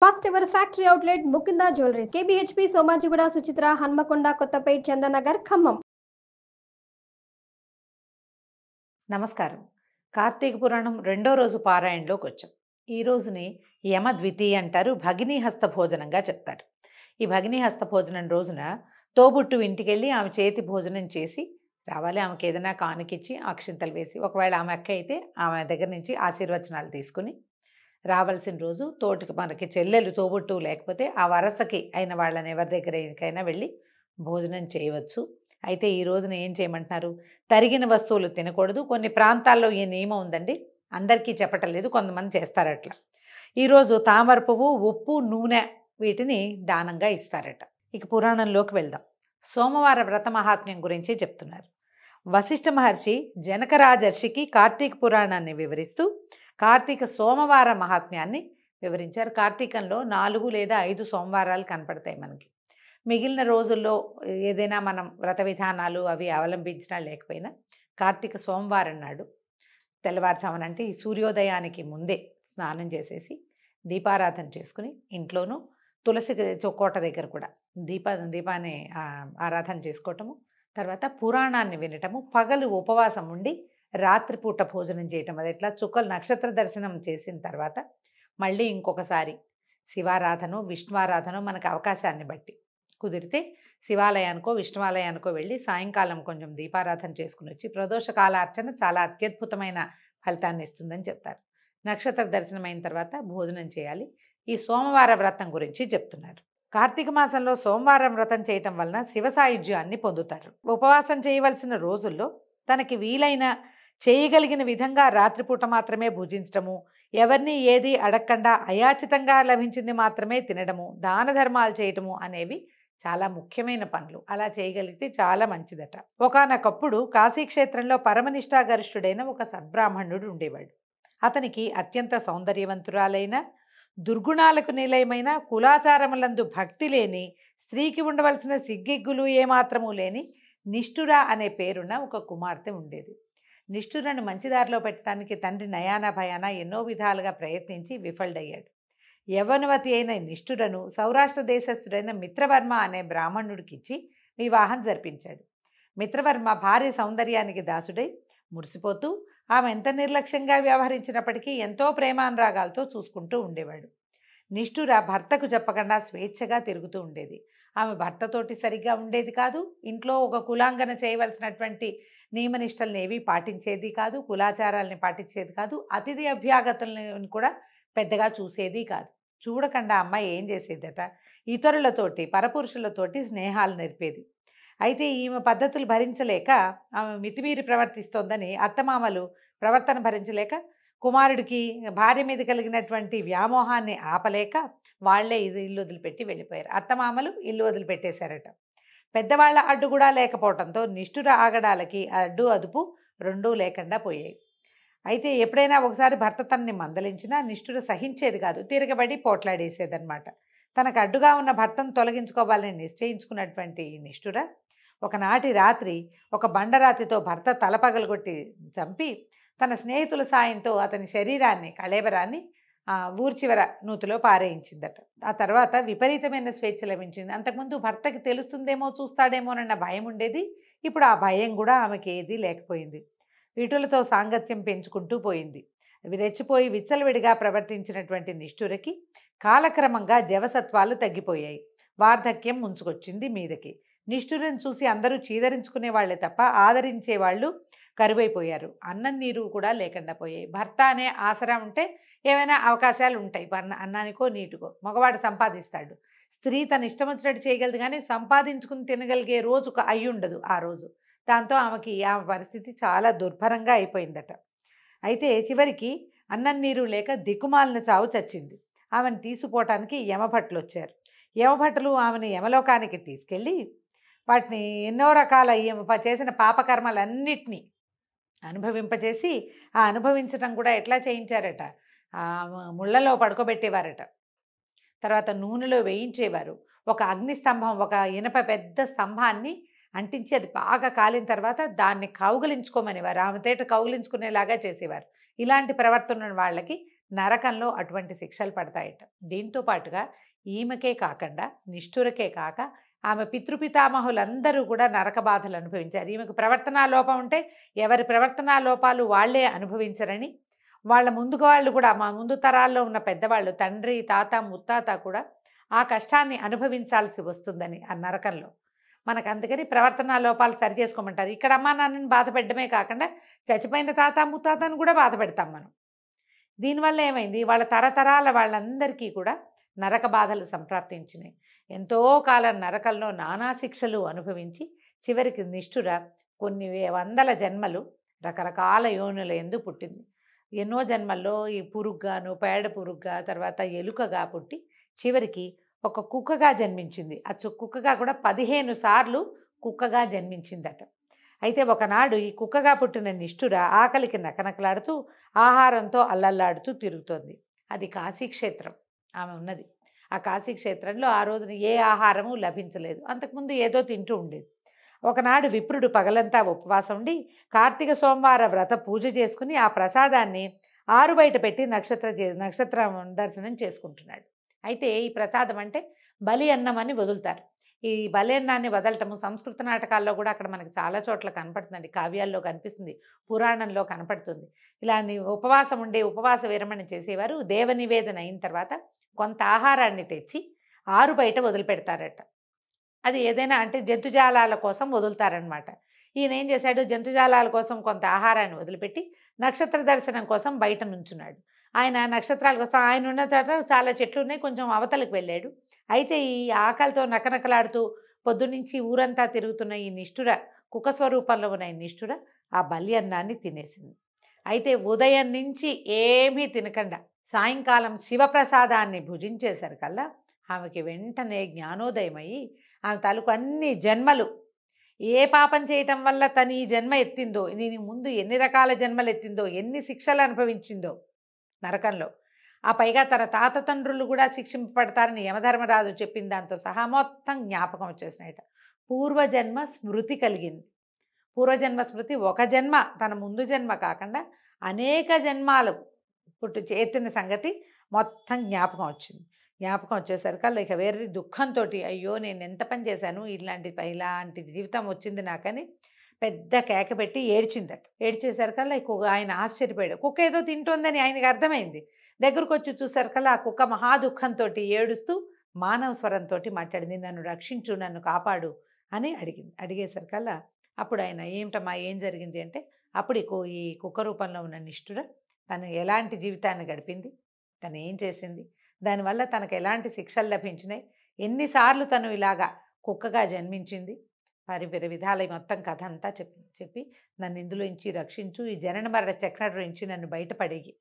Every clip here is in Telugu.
First ever factory outlet Mukunda jewelleries KBHP Somajiguda Suchitra Hanamkonda Kothapet Chandanagar Khammam. నమస్కారం. కార్తీక పురాణం రెండో రోజు పారాయణలోకి వచ్చాం. ఈ రోజుని యమ ద్వితీయ అంటారు, భగినీ హస్త భోజనంగా చెప్తారు. ఈ భగినీ హస్త భోజనం రోజున తోబుట్టు ఇంటికెళ్ళి ఆమె చేతి భోజనం చేసి రావాలి. ఆమెకి ఏదైనా కానుకిచ్చి అక్షింతలు వేసి, ఒకవేళ ఆమె అక్క అయితే ఆమె దగ్గర నుంచి ఆశీర్వచనాలు తీసుకుని రావాల్సిన రోజు. తోటికి మనకి చెల్లెలు తోబుట్టు లేకపోతే ఆ వరసకి అయిన వాళ్ళని ఎవరి దగ్గరైనా వెళ్ళి భోజనం చేయవచ్చు. అయితే ఈ రోజున ఏం చేయమంటున్నారు? తరిగిన వస్తువులు తినకూడదు. కొన్ని ప్రాంతాల్లో ఈ నియమం ఉందండి, అందరికీ చెప్పటం లేదు, కొంతమంది చేస్తారట్లా. ఈరోజు తామర పువ్వు, ఉప్పు, నూనె వీటిని దానంగా ఇస్తారట. ఇక పురాణంలోకి వెళ్దాం. సోమవార వ్రత మహాత్మ్యం గురించి చెప్తున్నారు. వశిష్ఠ మహర్షి జనక రాజర్షికి కార్తీక పురాణాన్ని వివరిస్తూ కార్తీక సోమవార మహాత్మ్యాన్ని వివరించారు. కార్తీకంలో 4 లేదా 5 సోమవారాలు కనపడతాయి మనకి. మిగిలిన రోజుల్లో ఏదైనా మనం వ్రత విధానాలు అవి అవలంబించినా లేకపోయినా కార్తీక సోమవారం నాడు తెల్లవారుజామున అంటే ఈ సూర్యోదయానికి ముందే స్నానం చేసేసి దీపారాధన చేసుకుని ఇంట్లోనూ తులసి కోట దగ్గర కూడా దీపాన్ని ఆరాధన చేసుకోవటము, తర్వాత పురాణాన్ని వినటము, పగలు ఉపవాసం ఉండి రాత్రిపూట భోజనం చేయటం. అది ఎట్లా? చుక్కలు నక్షత్ర దర్శనం చేసిన తర్వాత మళ్ళీ ఇంకొకసారి శివారాధన విష్ణువారాధన మనకు అవకాశాన్ని బట్టి కుదిరితే శివాలయానికో విష్ణువాలయానికో వెళ్ళి సాయంకాలం కొంచెం దీపారాధన చేసుకుని వచ్చి ప్రదోష కాలార్చన చాలా అత్యద్భుతమైన ఫలితాన్ని ఇస్తుందని చెప్తారు. నక్షత్ర దర్శనం అయిన తర్వాత భోజనం చేయాలి. ఈ సోమవార వ్రతం గురించి చెప్తున్నారు. కార్తీక మాసంలో సోమవారం వ్రతం చేయటం వలన శివ సాయుధ్యాన్ని పొందుతారు. ఉపవాసం చేయవలసిన రోజుల్లో తనకి వీలైన చేయగలిగిన విధంగా రాత్రిపూట మాత్రమే భుజించటము, ఎవరిని ఏది అడగకుండా అయాచితంగా లభించింది మాత్రమే తినడము, దాన ధర్మాలు చేయటము అనేవి చాలా ముఖ్యమైన పనులు. అలా చేయగలిగితే చాలా మంచిదట. ఒకానొకప్పుడు కాశీక్షేత్రంలో పరమనిష్టాగరిష్ఠుడైన ఒక సద్బ్రాహ్మణుడు ఉండేవాడు. అతనికి అత్యంత సౌందర్యవంతురాలైన, దుర్గుణాలకు నిలయమైన, కులాచారములందు భక్తి లేని, స్త్రీకి ఉండవలసిన సిగ్గిగ్గులు ఏమాత్రము లేని నిష్ఠుర అనే పేరున్న ఒక కుమార్తె ఉండేది. నిష్ఠురను మంచిదారిలో పెట్టడానికి తండ్రి నయాన భయాన ఎన్నో విధాలుగా ప్రయత్నించి విఫలుడయ్యాడు. యవ్వనవతి అయిన నిష్ఠురను సౌరాష్ట్ర దేశస్థుడైన మిత్రవర్మ అనే బ్రాహ్మణుడికిచ్చి వివాహం జరిపించాడు. మిత్రవర్మ భార్య సౌందర్యానికి దాసుడై మురిసిపోతూ ఆమె ఎంత నిర్లక్ష్యంగా వ్యవహరించినప్పటికీ ఎంతో ప్రేమానురాగాలతో చూసుకుంటూ ఉండేవాడు. నిష్ఠుర భర్తకు చెప్పకుండా స్వేచ్ఛగా తిరుగుతూ ఉండేది. ఆమె భర్తతోటి సరిగ్గా ఉండేది కాదు. ఇంట్లో ఒక కులాంగన చేయవలసినటువంటి నియమనిష్టల్ని ఏవి పాటించేది కాదు, కులాచారాలని పాటించేది కాదు, అతిథి అభ్యాగతులను కూడా పెద్దగా చూసేది కాదు. చూడకుండా అమ్మాయి ఏం చేసేదట, ఇతరులతోటి పరపురుషులతోటి స్నేహాలు నేర్పేది. అయితే ఈమె పద్ధతులు భరించలేక, ఆమె మితిమీరి ప్రవర్తిస్తోందని అత్తమామలు ప్రవర్తన భరించలేక కుమారుడికి భార్య మీద కలిగినటువంటి వ్యామోహాన్ని ఆపలేక వాళ్లే ఇల్లు వదిలిపెట్టి వెళ్ళిపోయారు. అత్తమామలు ఇల్లు వదిలిపెట్టేశారట. పెద్దవాళ్ల అడ్డు కూడా లేకపోవడంతో నిష్ఠుర ఆగడాలకి అడ్డు అదుపు రెండూ లేకుండా పోయాయి. అయితే ఎప్పుడైనా ఒకసారి భర్త తనని మందలించినా నిష్ఠుర సహించేది కాదు, తిరగబడి పోట్లాడేసేదన్నమాట. తనకు అడ్డుగా ఉన్న భర్తను తొలగించుకోవాలని నిశ్చయించుకున్నటువంటి నిష్ఠుర ఒకనాటి రాత్రి ఒక బండరాతితో భర్త తలపగలగొట్టి చంపి తన స్నేహితుల సాయంతో అతని శరీరాన్ని కళేబరాన్ని ఊరి చివర నూతిలో పారేయించిందట. ఆ తర్వాత విపరీతమైన స్వేచ్ఛ లభించింది. అంతకుముందు భర్తకి తెలుస్తుందేమో, చూస్తాడేమోనన్న భయం ఉండేది. ఇప్పుడు ఆ భయం కూడా ఆమెకి ఏదీ లేకపోయింది. వీటులతో సాంగత్యం పెంచుకుంటూ పోయింది. రెచ్చిపోయి విచ్చలవిడిగా ప్రవర్తించినటువంటి నిష్ఠురకి కాలక్రమంగా జవసత్వాలు తగ్గిపోయాయి. వార్ధక్యం ముంచుకొచ్చింది మీదకి. నిష్ఠురని చూసి అందరూ చీదరించుకునే వాళ్లే తప్ప ఆదరించేవాళ్ళు కరువైపోయారు. అన్నం నీరు కూడా లేకుండా పోయాయి. భర్త అనే ఆసరా ఉంటే ఏమైనా అవకాశాలు ఉంటాయి. అన్నానికో నీటికో మగవాడు సంపాదిస్తాడు. స్త్రీ తన ఇష్టం వచ్చినట్టు చేయగలదు, కానీ సంపాదించుకుని తినగలిగే రోజు అయి ఉండదు ఆ రోజు. దాంతో ఆమె పరిస్థితి చాలా దుర్భరంగా అయిపోయిందట. అయితే చివరికి అన్నం నీరు లేక దిక్కుమాలిన చావు చచ్చింది. ఆమెను తీసుకుపోవటానికి యమభట్లు వచ్చారు. యమభట్లు ఆమెను యమలోకానికి తీసుకెళ్ళి వాటిని ఎన్నో రకాల చేసిన పాపకర్మలన్నిటినీ అనుభవింపచేసి, ఆ అనుభవించడం కూడా ఎట్లా చేయించారట, ముళ్ళలో పడుకోబెట్టేవారట. తర్వాత నూనెలో వేయించేవారు. ఒక అగ్నిస్తంభం, ఒక ఇనప పెద్ద స్తంభాన్ని అంటించి అది బాగా కాలిన తర్వాత దాన్ని కౌగిలించుకోమనేవారు. ఆమె తేట కౌగిలించుకునేలాగా చేసేవారు. ఇలాంటి ప్రవర్తన వాళ్ళకి నరకంలో అటువంటి శిక్షలు పడతాయట. దీంతో పాటుగా ఈమెకే కాకుండా నిష్ఠురకే కాక ఆమె పితృపితామహులందరూ కూడా నరక బాధలు అనుభవించారు. ఈమెకు ప్రవర్తనా లోపం ఉంటే ఎవరి ప్రవర్తనా లోపాలు వాళ్ళే అనుభవించరని, వాళ్ళ ముందుకు వాళ్ళు కూడా మా ముందు తరాల్లో ఉన్న పెద్దవాళ్ళు తండ్రి తాత ముత్తాత కూడా ఆ కష్టాన్ని అనుభవించాల్సి వస్తుందని ఆ నరకంలో. మనకు అందుకని ప్రవర్తనా లోపాలు సరి చేసుకోమంటారు. ఇక్కడ అమ్మా నాన్నని బాధ పెట్టడమే కాకుండా చచ్చిపోయిన తాత ముత్తాతను కూడా బాధ పెడతాం మనం. దీనివల్ల ఏమైంది, వాళ్ళ తరతరాల వాళ్ళందరికీ కూడా నరక బాధలు సంప్రాప్తించినాయి. ఎంతో కాలం నరకంలో నానా శిక్షలు అనుభవించి చివరికి నిష్ఠుర కొన్ని వందల జన్మలు రకరకాల యోనుల యందు పుట్టింది. ఎన్నో జన్మల్లో ఈ పురుగ్గాను, పేడ పురుగ్గా, తర్వాత ఎలుకగా పుట్టి చివరికి ఒక కుక్కగా జన్మించింది. ఆ కుక్కగా కూడా 15 సార్లు కుక్కగా జన్మించిందట. అయితే ఒకనాడు ఈ కుక్కగా పుట్టిన నిష్ఠుర ఆకలికి నకనకలాడుతూ ఆహారంతో అల్లల్లాడుతూ తిరుగుతోంది. అది కాశీక్షేత్రం ఆమె ఉన్నది. ఆ కాశీక్షేత్రంలో ఆ రోజున ఏ ఆహారము లభించలేదు. అంతకుముందు ఏదో తింటూ ఉండేది. ఒకనాడు విప్రుడు పగలంతా ఉపవాసం ఉండి కార్తీక సోమవార వ్రత పూజ చేసుకుని ఆ ప్రసాదాన్ని ఆరు బయట పెట్టి నక్షత్రం దర్శనం చేసుకుంటున్నాడు. అయితే ఈ ప్రసాదం అంటే బలి అన్నం అని వదులుతారు. ఈ బలి అన్నాన్ని వదలటము సంస్కృత నాటకాల్లో కూడా అక్కడ మనకి చాలా చోట్ల కనపడుతుందండి. కావ్యాల్లో కనిపిస్తుంది, పురాణంలో కనపడుతుంది. ఇలా ఉపవాసం ఉండే ఉపవాస విరమణ చేసేవారు దేవ నివేదన అయిన తర్వాత కొంత ఆహారాన్ని తెచ్చి ఆరు బయట వదిలిపెడతారట. అది ఏదైనా అంటే జంతుజాలాల కోసం వదులుతారనమాట. ఈయన ఏం చేశాడు, జంతుజాలాల కోసం కొంత ఆహారాన్ని వదిలిపెట్టి నక్షత్ర దర్శనం కోసం బయట నుంచున్నాడు. ఆయన నక్షత్రాల కోసం ఆయన ఉన్న చోట చాలా చెట్లు ఉన్నాయి, కొంచెం అవతలకు వెళ్ళాడు. అయితే ఈ ఆకలితో నకనకలాడుతూ పొద్దునుంచి ఊరంతా తిరుగుతున్న ఈ నిష్ఠుర, కుక్క స్వరూపంలో ఉన్న ఈ నిష్ఠుర ఆ బలి అన్నాన్ని తినేసింది. అయితే ఉదయం నుంచి ఏమీ తినకుండా సాయంకాలం శివప్రసాదాన్ని భుజించేసరికల్లా ఆమెకి వెంటనే జ్ఞానోదయమయ్యి ఆమె తాలూకు అన్ని జన్మలు ఏ పాపం చేయటం వల్ల తను ఈ జన్మ ఎత్తిందో, దీని ముందు ఎన్ని రకాల జన్మలు ఎత్తిందో, ఎన్ని శిక్షలు అనుభవించిందో నరకంలో, ఆ పైగా తన తాత తండ్రులు కూడా శిక్షింపబడతారని యమధర్మరాజు చెప్పిన దాంతో సహా మొత్తం జ్ఞాపకం వచ్చేసినాయట. పూర్వజన్మ స్మృతి కలిగింది. పూర్వజన్మ స్మృతి ఒక జన్మ, తన ముందు జన్మ కాకుండా అనేక జన్మాలు ఎత్తిన సంగతి మొత్తం జ్ఞాపకం వచ్చింది. జ్ఞాపకం వచ్చేసరికల్లా ఇక వేరే దుఃఖంతో అయ్యో నేను ఎంత పని చేశాను, ఇలాంటి జీవితం వచ్చింది నాకని పెద్ద కేక పెట్టి ఏడ్చిందట. ఏడ్చేసరికల్లా ఆయన ఆశ్చర్యపోయాడు. కుక్క ఏదో తింటోందని ఆయనకి అర్థమైంది. దగ్గరకు వచ్చి చూసరికల్లా ఆ కుక్క మహా దుఃఖంతో ఏడుస్తూ మానవ స్వరంతో మాట్లాడింది, నన్ను రక్షించు, నన్ను కాపాడు అని అడిగింది. అడిగేసరికల్లా అప్పుడు ఆయన ఏమిటమ్మా ఏం జరిగింది అంటే, అప్పుడు ఈ కుక్క రూపంలో ఉన్న నిష్ఠుర తను ఎలాంటి జీవితాన్ని గడిపింది, తను ఏం చేసింది, దానివల్ల తనకు ఎలాంటి శిక్షలు లభించినాయి, ఎన్నిసార్లు తను ఇలాగా కుక్కగా జన్మించింది, వేరే విధాల మొత్తం కథ అంతా చెప్పి నన్ను ఇందులో నుంచి రక్షించు, ఈ జనన మరణ చక్రం నుంచి నన్ను బయటపడేయి,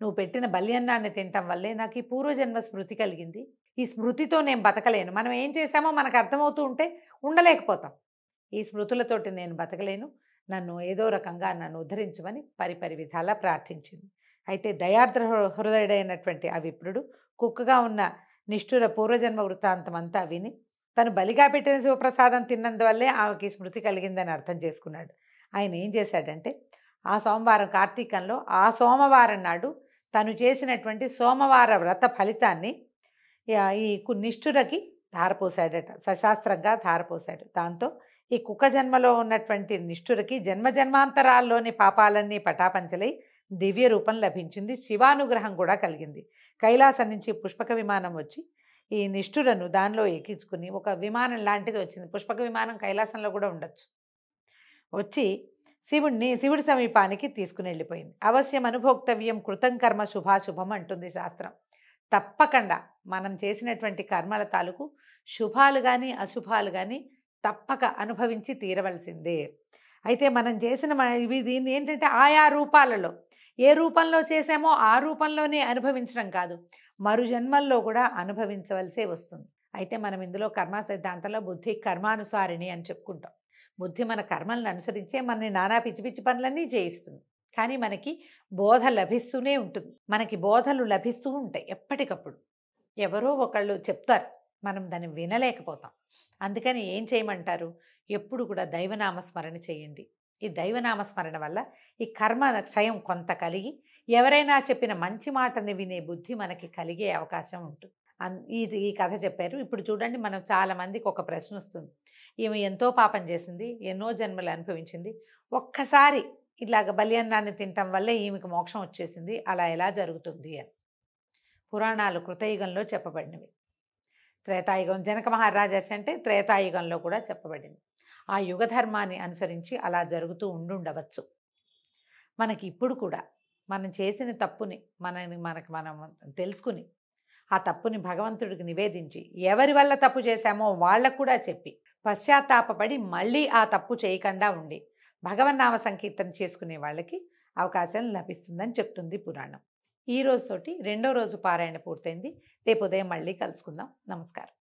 నువ్వు పెట్టిన బల్యన్నాన్ని తినటం వల్లే నాకు ఈ పూర్వజన్మ స్మృతి కలిగింది, ఈ స్మృతితో నేను బతకలేను, మనం ఏం చేశామో మనకు అర్థమవుతూ ఉంటే ఉండలేకపోతాం, ఈ స్మృతులతోటి నేను బతకలేను, నన్ను ఏదో రకంగా నన్ను ఉద్ధరించమని పరిపరి విధాలా ప్రార్థించింది. అయితే దయార్ద్ర హృదయుడైనటువంటి ఆ విప్రుడు కుక్కగా ఉన్న నిష్ఠుర పూర్వజన్మ వృత్తాంతం అంతా విని తను బలిగా పెట్టిన శివప్రసాదం తిన్నందువల్లే ఆమెకి స్మృతి కలిగిందని అర్థం చేసుకున్నాడు. ఆయన ఏం చేశాడంటే ఆ సోమవారం కార్తీకంలో ఆ సోమవారం నాడు తను చేసినటువంటి సోమవార వ్రత ఫలితాన్ని ఈ నిష్ఠురకి ధారపోసాడట, సశాస్త్రంగా ధారపోసాడు. దాంతో ఈ కుక్క జన్మలో ఉన్నటువంటి నిష్ఠురకి జన్మజన్మాంతరాల్లోని పాపాలన్నీ పటాపంచలై దివ్య రూపం లభించింది, శివానుగ్రహం కూడా కలిగింది. కైలాసం నుంచి పుష్పక విమానం వచ్చి ఈ నిష్ఠురను దానిలో ఎక్కించుకుని ఒక విమానం లాంటిది వచ్చింది. పుష్పక విమానం కైలాసంలో కూడా ఉండొచ్చు. వచ్చి శివుడి సమీపానికి తీసుకుని వెళ్ళిపోయింది. అవశ్యం అనుభోక్తవ్యం కృతం కర్మ శుభాశుభం అంటుంది శాస్త్రం. తప్పకుండా మనం చేసినటువంటి కర్మల తాలూకు శుభాలు కానీ అశుభాలు కానీ తప్పక అనుభవించి తీరవలసిందే. అయితే మనం చేసిన దీన్ని ఏంటంటే ఆయా రూపాలలో ఏ రూపంలో చేసామో ఆ రూపంలోనే అనుభవించడం కాదు, మరు జన్మల్లో కూడా అనుభవించవలసే వస్తుంది. అయితే మనం ఇందులో కర్మ సిద్ధాంతంలో బుద్ధి కర్మానుసారిణి అని చెప్పుకుంటాం. బుద్ధి మన కర్మలను అనుసరించే మనని నానా పిచ్చి పిచ్చి పనులన్నీ చేయిస్తుంది. కానీ మనకి బోధ లభిస్తూనే ఉంటుంది. మనకి బోధలు లభిస్తూ ఉంటాయి ఎప్పటికప్పుడు. ఎవరో ఒకళ్ళు చెప్తారు, మనం దాన్ని వినలేకపోతాం. అందుకని ఏం చేయమంటారు, ఎప్పుడు కూడా దైవనామస్మరణ చేయండి. ఈ దైవనామస్మరణ వల్ల ఈ కర్మ క్షయం కొంత కలిగి ఎవరైనా చెప్పిన మంచి మాటని వినే బుద్ధి మనకి కలిగే అవకాశం ఉంటుంది. ఈ కథ చెప్పారు. ఇప్పుడు చూడండి, మనం చాలామందికి ఒక ప్రశ్న వస్తుంది. ఈమె ఎంతో పాపం చేసింది, ఎన్నో జన్మలు అనుభవించింది, ఒక్కసారి ఇలాగ బలి అన్నాన్ని తినటం వల్లే ఈమెకు మోక్షం వచ్చేసింది, అలా ఎలా జరుగుతుంది అని. పురాణాలు కృతయుగంలో చెప్పబడినవి. త్రేతాయుగం, జనక మహారాజర్షి అంటే త్రేతాయుగంలో కూడా చెప్పబడింది. ఆ యుగ ధర్మాన్ని అనుసరించి అలా జరుగుతూ ఉండుండవచ్చు. మనకి ఇప్పుడు కూడా మనం చేసిన తప్పుని మనం తెలుసుకుని ఆ తప్పుని భగవంతుడికి నివేదించి, ఎవరి వల్ల తప్పు చేశామో వాళ్ళకు కూడా చెప్పి పశ్చాత్తాపపడి మళ్ళీ ఆ తప్పు చేయకుండా ఉండి భగవన్నామ సంకీర్తన చేసుకునే వాళ్ళకి అవకాశం లభిస్తుందని చెప్తుంది పురాణం. ఈ రోజుతోటి రెండో రోజు పారాయణ పూర్తయింది. రేపు ఉదయం మళ్ళీ కలుసుకుందాం. నమస్కారం.